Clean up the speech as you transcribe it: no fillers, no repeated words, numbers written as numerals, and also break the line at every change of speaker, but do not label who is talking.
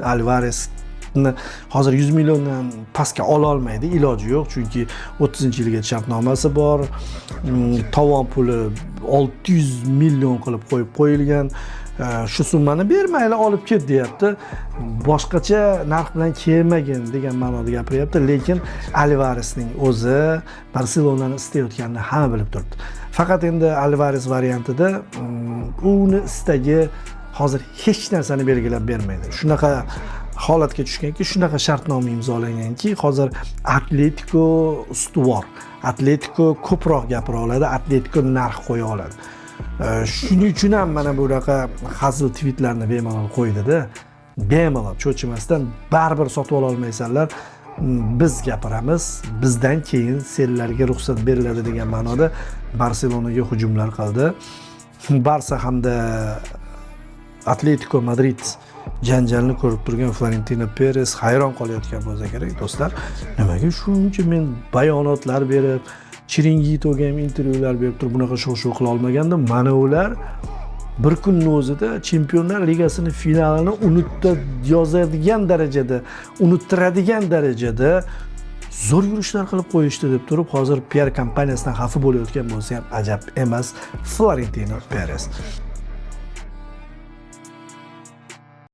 Alvaresni hozir 100 milliondan pastga ola olmaydi, iloji yo'q, chunki 30-yilga shartnomasi bor. Tovon puli 600 million qilib qo'yib qo'yilgan. Shu summani bermayli, olib ket deyapti. Boshqacha narx bilan kelmagin degan ma'noda gapiryapti, lekin Alvaresning o'zi Barselonani istayotganini hamma bilib turibdi. Faqat endi Alvares variantida uni istagi hozir hech narsani belgilab bermaydi. Shunaqa holatga tushganki, shunaqa shartnoma imzolanganki, hozir Atletico ustuvor. Atletico ko'proq gapira oladi, Atletico narx qo'ya oladi. Shuning uchun ham mana bunaqa hazil tweetlarni bemalol qo'ydida. Bemalol cho'chimasdan baribir sotib ola olmaysanlar. Biz gapiramiz, bizdan keyin senlarga ruxsat beriladi degan ma'noda Barselonaga hujumlar qildi. Barsa hamda Atletico Madrid janjalni ko'rib turgan Florentino Perez hayron qolayotgan bo'lsa kerak, do'stlar. Nimaga shuncha men bayonotlar berib, Chiringitoga ham intervyular berib turib bunaqa sho'x-sho'x qila olmagandim. Mana ular bir kunning o'zida Chempionlar Ligasining finalini unuttiradigan darajada zo'r yurishlar qilib qo'yishdi deb turib, hozir PR kompaniyasidan xafa bo'layotgan bo'lsa ham ajab emas Florentino Perez.